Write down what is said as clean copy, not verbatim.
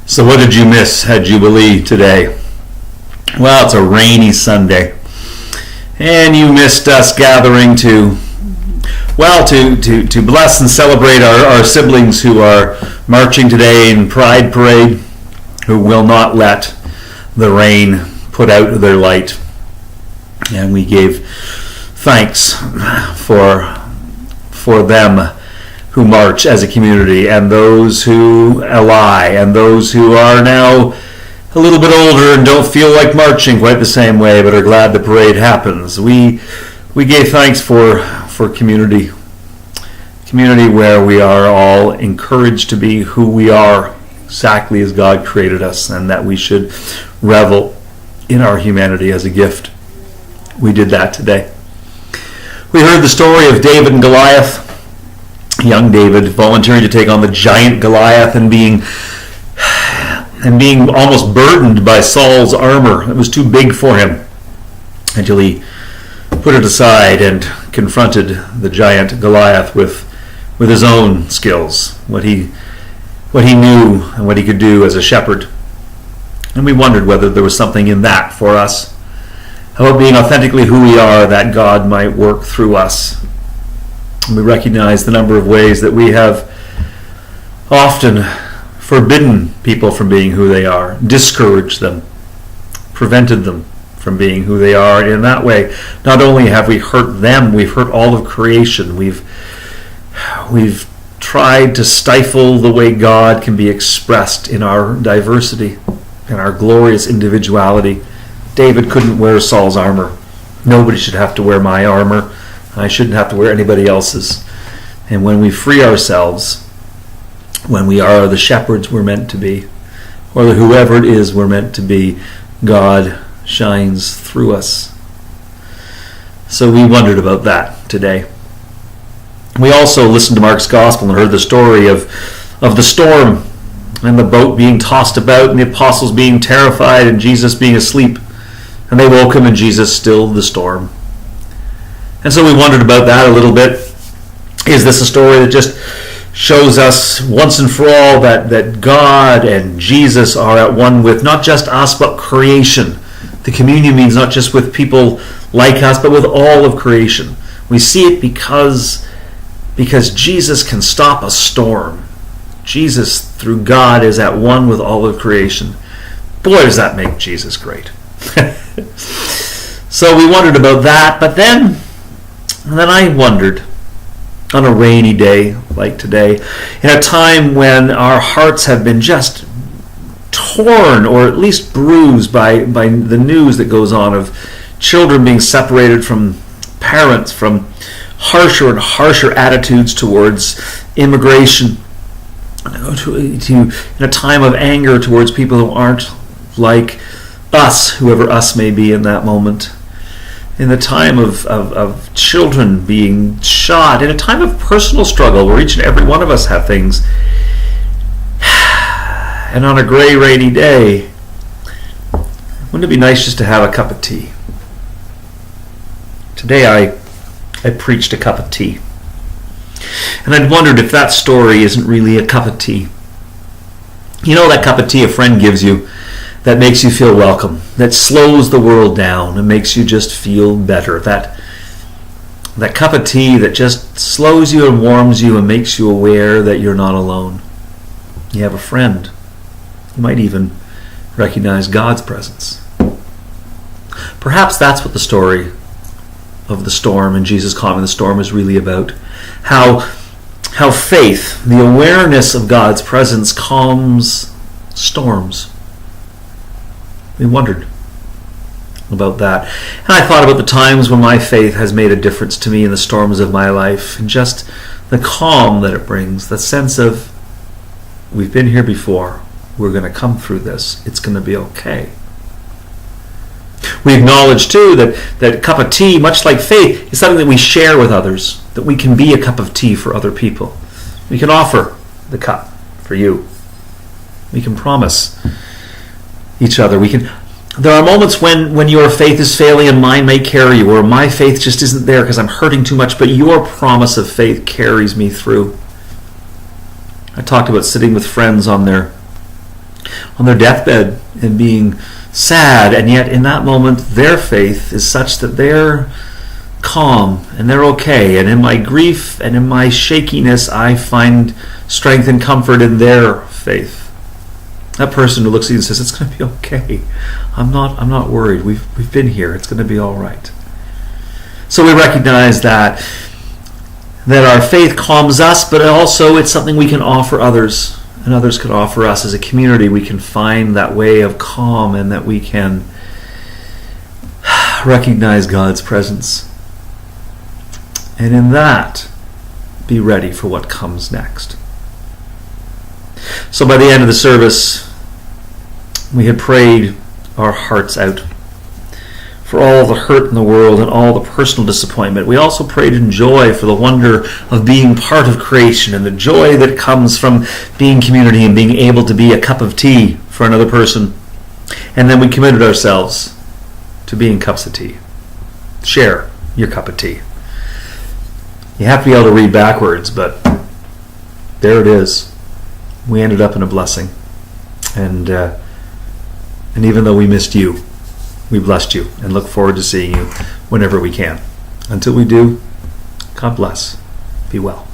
So what did you miss at Jubilee today? Well, it's a rainy Sunday. And you missed us gathering to bless and celebrate our siblings who are marching today in Pride Parade, who will not let the rain put out their light. And we gave thanks for them who march as a community, and those who ally, and those who are now a little bit older and don't feel like marching quite the same way, but are glad the parade happens. We gave thanks for community where we are all encouraged to be who we are, exactly as God created us, and that we should revel in our humanity as a gift. We did that today. We heard the story of David and Goliath. Young David volunteering to take on the giant Goliath and being almost burdened by Saul's armor. It was too big for him until he put it aside and confronted the giant Goliath with his own skills, what he knew and what he could do as a shepherd. And we wondered whether there was something in that for us, about being authentically who we are, that God might work through us. And we recognize the number of ways that we have often forbidden people from being who they are, discouraged them, prevented them from being who they are. And in that way, not only have we hurt them, we've hurt all of creation. We've tried to stifle the way God can be expressed in our diversity, in our glorious individuality. David couldn't wear Saul's armor. Nobody should have to wear my armor. I shouldn't have to wear anybody else's. And when we free ourselves, when we are the shepherds we're meant to be, or whoever it is we're meant to be, God shines through us. So we wondered about that today. We also listened to Mark's Gospel and heard the story of the storm and the boat being tossed about and the apostles being terrified and Jesus being asleep. And they woke him and Jesus stilled the storm. And so we wondered about that a little bit. Is this a story that just shows us once and for all that God and Jesus are at one with not just us but creation? The communion means not just with people like us but with all of creation. We see it because Jesus can stop a storm. Jesus, through God, is at one with all of creation. Boy, does that make Jesus great. So we wondered about that, but then I wondered, on a rainy day like today, in a time when our hearts have been just torn or at least bruised by the news that goes on of children being separated from parents, from harsher and harsher attitudes towards immigration, in a time of anger towards people who aren't like us, whoever us may be in that moment, in the time of children being shot, in a time of personal struggle where each and every one of us have things. And on a gray, rainy day, wouldn't it be nice just to have a cup of tea? Today I preached a cup of tea. And I'd wondered if that story isn't really a cup of tea. You know, that cup of tea a friend gives you that makes you feel welcome, that slows the world down and makes you just feel better. That cup of tea that just slows you and warms you and makes you aware that you're not alone. You have a friend. You might even recognize God's presence. Perhaps that's what the story of the storm and Jesus calming the storm is really about. How faith, the awareness of God's presence, calms storms. We wondered about that. And I thought about the times when my faith has made a difference to me in the storms of my life, and just the calm that it brings, the sense of, we've been here before, we're going to come through this, it's going to be okay. We acknowledge too that cup of tea, much like faith, is something that we share with others, that we can be a cup of tea for other people. We can offer the cup for you. We can promise each other. There are moments when your faith is failing and mine may carry you, or my faith just isn't there because I'm hurting too much, but your promise of faith carries me through. I talked about sitting with friends on their on their deathbed and being sad, and yet in that moment their faith is such that they're calm and they're okay, and in my grief and in my shakiness I find strength and comfort in their faith. That person who looks at you and says, it's going to be okay. I'm not worried. We've been here. It's going to be all right. So we recognize that our faith calms us, but also it's something we can offer others, and others can offer us as a community. We can find that way of calm, and that we can recognize God's presence. And in that, be ready for what comes next. So by the end of the service, we had prayed our hearts out for all the hurt in the world and all the personal disappointment. We also prayed in joy for the wonder of being part of creation and the joy that comes from being community and being able to be a cup of tea for another person. And then we committed ourselves to being cups of tea. Share your cup of tea. You have to be able to read backwards, but there it is. We ended up in a blessing. And even though we missed you, we blessed you and look forward to seeing you whenever we can. Until we do, God bless. Be well.